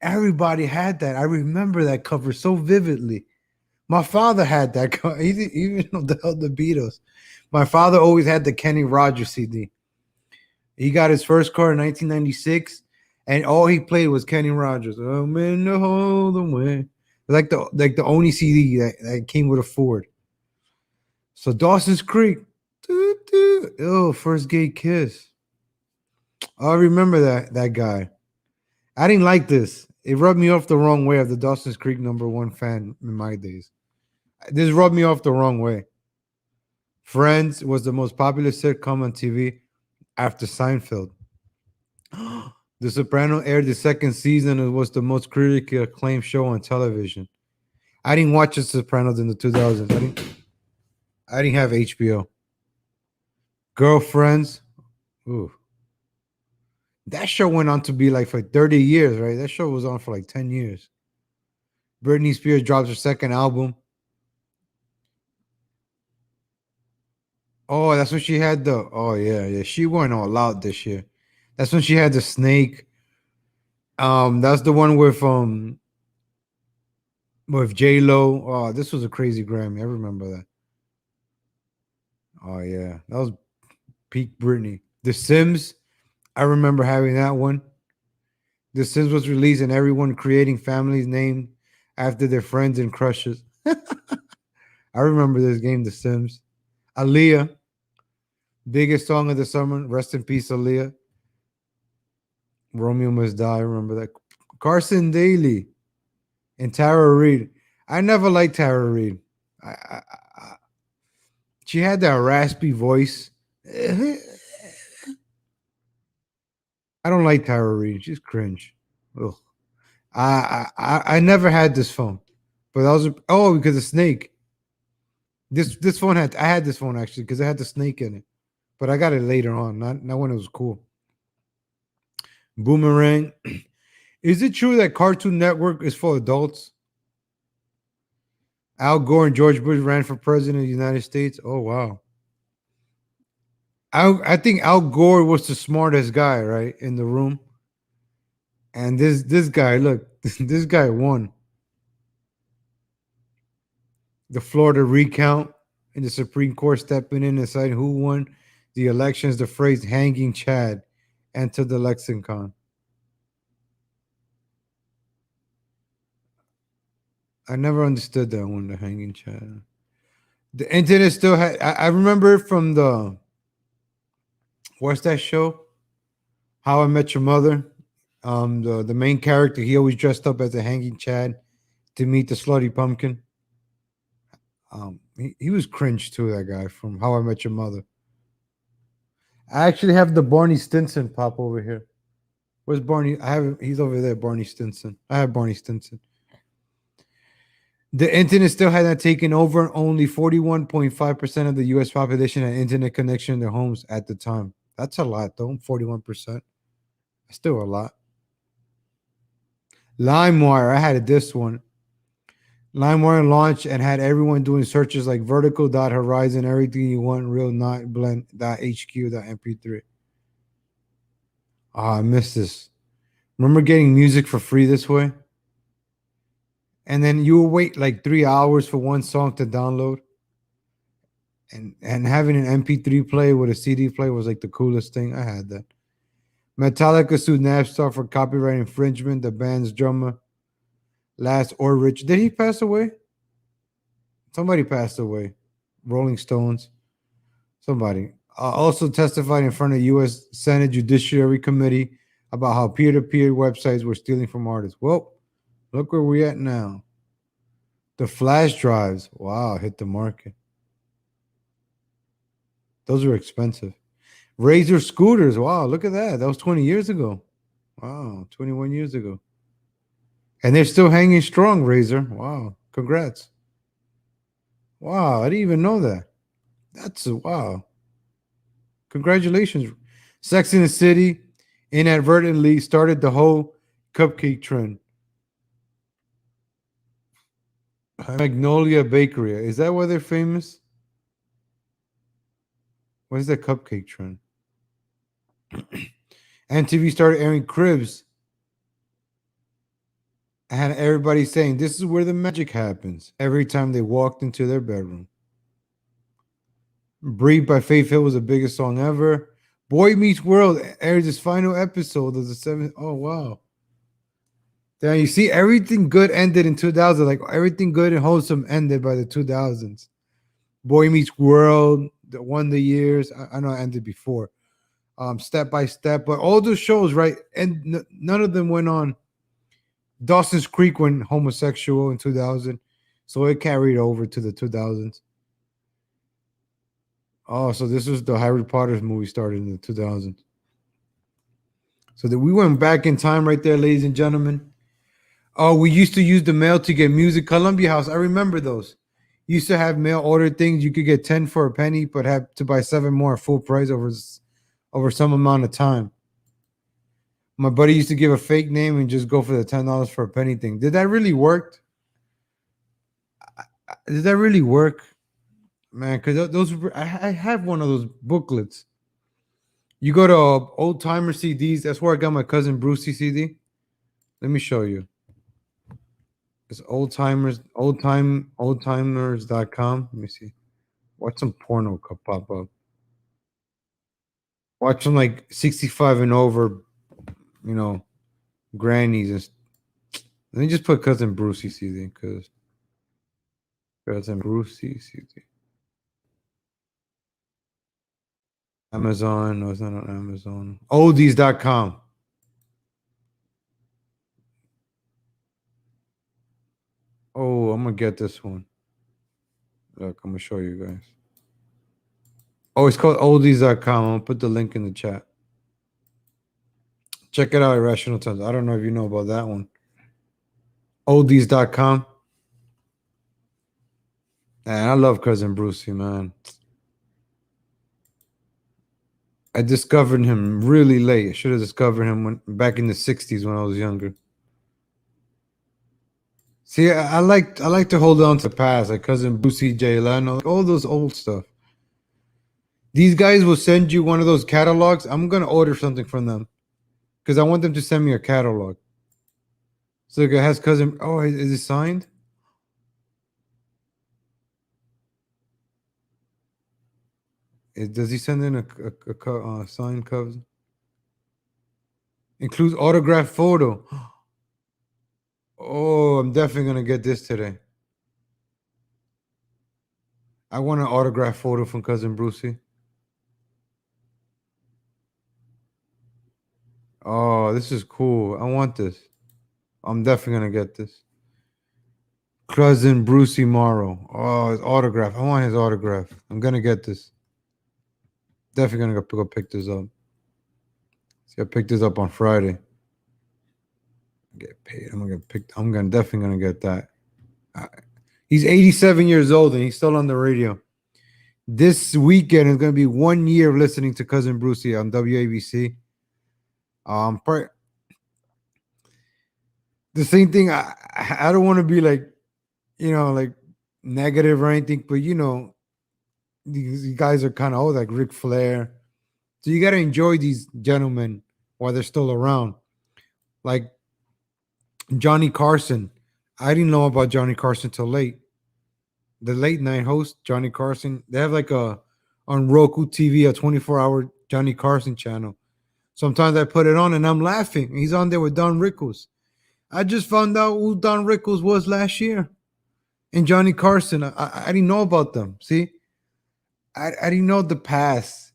Everybody had that. I remember that cover so vividly. My father had that cover. Even the Beatles. My father always had the Kenny Rogers CD. He got his first car in 1996, and all he played was Kenny Rogers. I'm in the hole the way. Like the only CD that came with a Ford. So Dawson's Creek. Doo, doo. Oh, first gay kiss. I remember that guy. I didn't like this. It rubbed me off the wrong way of the Dawson's Creek #1 fan in my days. This rubbed me off the wrong way. Friends was the most popular sitcom on TV after Seinfeld. The Soprano aired the second season and was the most critically acclaimed show on television. I didn't watch The Sopranos in the 2000s. I didn't have HBO. Girlfriends. Ooh. That show went on to be like for 30 years, right? That show was on for like 10 years. Britney Spears drops her second album. Oh, that's when she had the. Oh yeah. She went all out this year. That's when she had the snake. That's the one with J Lo. Oh, this was a crazy Grammy. I remember that. Oh yeah, that was peak Britney. The Sims. I remember having that one. The Sims was released and everyone creating families named after their friends and crushes. I remember this game, The Sims. Aaliyah, biggest song of the summer. Rest in peace, Aaliyah. Romeo Must Die. I remember that. Carson Daly and Tara Reid. I never liked Tara Reid. She had that raspy voice. I don't like Tara Reid. She's cringe. Ugh. I never had this phone, but I was because of Snake. This phone I had this phone actually because it had the snake in it, but I got it later on, not when it was cool. Boomerang. Is it true that Cartoon Network is for adults? Al Gore and George Bush ran for president of the United States. Oh wow. I think Al Gore was the smartest guy, right, in the room. And this guy, look, this guy won. The Florida recount and the Supreme Court stepping in and deciding who won the elections. The phrase "hanging Chad" entered the lexicon. I never understood that one, the hanging Chad. The internet still had. I remember it from what's that show? How I Met Your Mother. The main character, he always dressed up as a hanging Chad to meet the slutty pumpkin. He was cringe too, that guy from How I Met Your Mother. I actually have the Barney Stinson pop over here. Where's Barney? I have him. He's over there, Barney Stinson. I have Barney Stinson. The internet still had not taken over. Only 41.5% of the U.S. population had internet connection in their homes at the time. That's a lot, though. 41%. Still a lot. LimeWire. I had this one. LimeWire launched and had everyone doing searches like vertical, horizon, everything you want, real, not blend, HQ, MP3. I miss this. Remember getting music for free this way? And then you would wait like 3 hours for one song to download. And having an MP3 player with a CD player was like the coolest thing. I had that. Metallica sued Napster for copyright infringement. The band's drummer, Lars Ulrich. Did he pass away? Somebody passed away. Rolling Stones. Somebody. Also testified in front of U.S. Senate Judiciary Committee about how peer-to-peer websites were stealing from artists. Well, look where we're at now. The flash drives. Wow, hit the market. Those were expensive. Razor scooters. Wow, look at that. That was 20 years ago. Wow, 21 years ago. And they're still hanging strong, Razor. Wow, congrats. Wow, I didn't even know that. That's a wow. Congratulations. Sex in the City inadvertently started the whole cupcake trend. Magnolia Bakery. Is that why they're famous? What is that cupcake trend? MTV started airing Cribs. I had everybody saying this is where the magic happens every time they walked into their bedroom. Breathe by Faith Hill was the biggest song ever. Boy Meets World airs its final episode of the seventh. Oh wow! Damn, you see, everything good ended in 2000. Like everything good and wholesome ended by the 2000s. Boy Meets World, the Wonder Years. I know it ended before. Step by Step, but all those shows, right? And none of them went on. Dawson's Creek went homosexual in 2000, so it carried over to the 2000s. Oh, so this was the Harry Potter movie started in the 2000s. So that we went back in time right there, ladies and gentlemen. Oh, we used to use the mail to get music. Columbia House, I remember those. Used to have mail order things. You could get 10 for a penny, but have to buy 7 more at full price over some amount of time. My buddy used to give a fake name and just go for the $10 for a penny thing. Did that really work? Did that really work? Man, because those I have one of those booklets. You go to Old Timer CDs. That's where I got my cousin Brucey CD. Let me show you. It's oldtimers.com. Let me see. Watch some porno pop up. Watch some like 65 and over, grannies. And let me just put cousin Brucey CD because cousin Brucey CD. Amazon. No, it's not on Amazon. Oldies.com. Oh, I'm gonna get this one. Look, I'm gonna show you guys. Oh, it's called oldies.com. I'm gonna put the link in the chat. Check it out, Irrational Times. I don't know if you know about that one. Oldies.com. Man, I love cousin Brucey, man. I discovered him really late. I should have discovered him back in the 60s when I was younger. See, I like to hold on to the past, like cousin Brucey, Jay Leno, like all those old stuff. These guys will send you one of those catalogs. I'm gonna order something from them because I want them to send me a catalog. So it has cousin. Oh, is it signed? Does he send in a signed cover? Includes autographed photo. Oh, I'm definitely gonna get this today. I want an autographed photo from cousin Brucey. Oh, this is cool. I want this. I'm definitely gonna get this. Cousin Brucey Morrow. Oh, his autograph. I want his autograph. I'm gonna get this. Definitely gonna go pick this up. See, I picked this up on Friday. Get paid. I'm definitely gonna get that. He's 87 years old and he's still on the radio. This weekend is gonna be 1 year of listening to cousin Brucey on WABC. The same thing. I don't want to be like, like negative or anything, but these guys are kind of old, like Ric Flair. So you got to enjoy these gentlemen while they're still around. Like Johnny Carson. I didn't know about Johnny Carson till late. The late night host, Johnny Carson, they have like on Roku TV, a 24-hour Johnny Carson channel. Sometimes I put it on and I'm laughing. He's on there with Don Rickles. I just found out who Don Rickles was last year. And Johnny Carson, I didn't know about them. See? I didn't know the past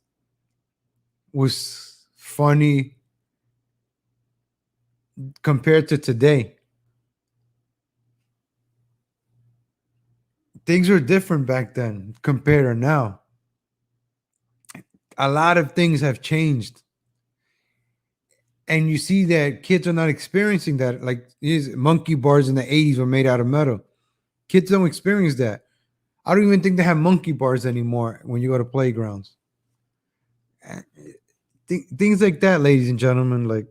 was funny compared to today. Things were different back then compared to now. A lot of things have changed. And you see that kids are not experiencing that. Like these monkey bars in the 80s were made out of metal. Kids don't experience that. I don't even think they have monkey bars anymore when you go to playgrounds. Things like that, ladies and gentlemen. Like,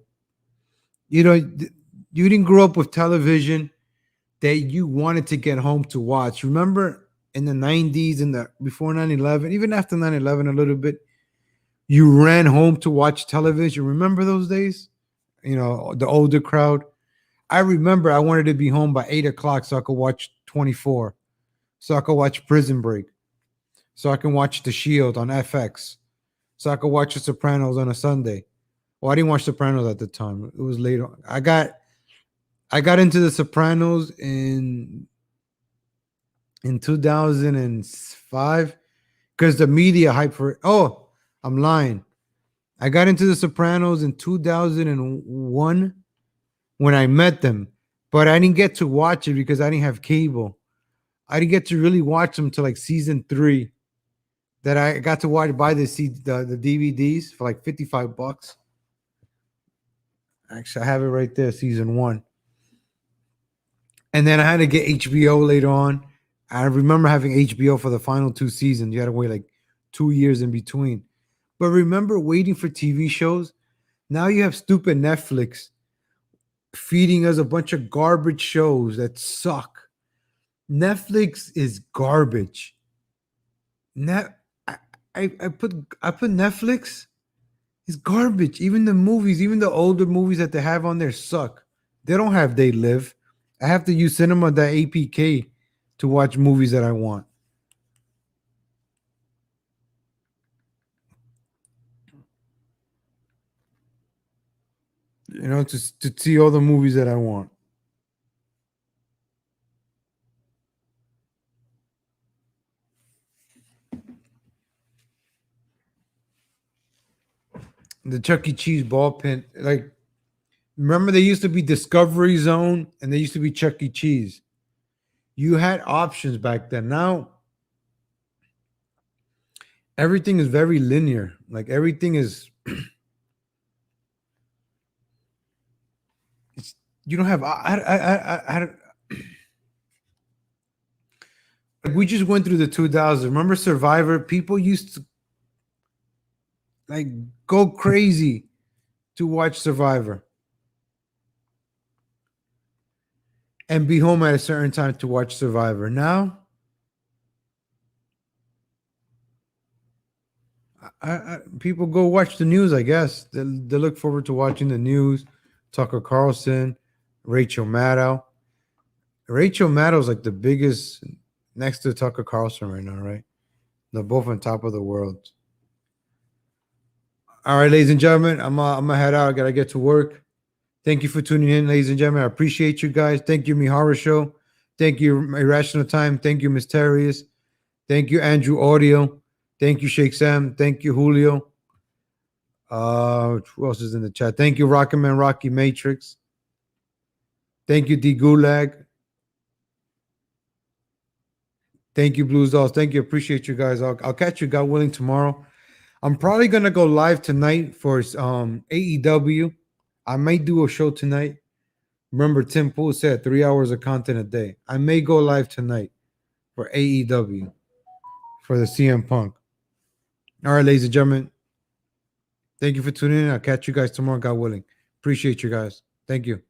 you didn't grow up with television that you wanted to get home to watch. Remember in the 90s and before 9/11, even after 9/11 a little bit, you ran home to watch television. Remember those days? The older crowd. I remember I wanted to be home by 8 o'clock so I could watch 24, so I could watch Prison Break, so I can watch The Shield on FX, so I could watch The Sopranos on a Sunday. Well, I didn't watch Sopranos at the time. It was later. I got into The Sopranos in 2005 because the media hype for it. Oh, I'm lying. I got into The Sopranos in 2001 when I met them, but I didn't get to watch it because I didn't have cable. I didn't get to really watch them till like season 3. That I got to watch buy the DVDs for like $55. Actually, I have it right there, season 1. And then I had to get HBO later on. I remember having HBO for the final 2 seasons. You had to wait like 2 years in between. But remember waiting for TV shows? Now you have stupid Netflix feeding us a bunch of garbage shows that suck. Netflix is garbage. I put Netflix is garbage. Even the movies, even the older movies that they have on there suck. They don't have They Live. I have to use cinema.apk to watch movies that I want. You know, to see all the movies that I want. The Chuck E. Cheese ball pin, like, remember, there used to be Discovery Zone and there used to be Chuck E. Cheese. You had options back then. Now, everything is very linear. Like, everything is. You don't have. Like, we just went through the 2000s. Remember Survivor? People used to like go crazy to watch Survivor and be home at a certain time to watch Survivor. Now, people go watch the news, I guess. They look forward to watching the news. Tucker Carlson, Rachel Maddow. Rachel Maddow's like the biggest next to Tucker Carlson right now, right? They're both on top of the world. All right, ladies and gentlemen, I'm gonna head out. I gotta get to work. Thank you for tuning in, ladies and gentlemen. I appreciate you guys. Thank you, Mihara Show. Thank you, Irrational Time. Thank you, Mysterious. Thank you, Andrew Audio. Thank you, Sheikh Sam. Thank you, Julio. Who else is in the chat? Thank you, Rocketman Rocky Matrix. Thank you, D Gulag. Thank you, Blues Dolls. Thank you. Appreciate you guys. I'll catch you, God willing, tomorrow. I'm probably gonna go live tonight for AEW. I may do a show tonight. Remember, Tim Pool said 3 hours of content a day. I may go live tonight for AEW for the CM Punk. All right, ladies and gentlemen. Thank you for tuning in. I'll catch you guys tomorrow, God willing. Appreciate you guys. Thank you.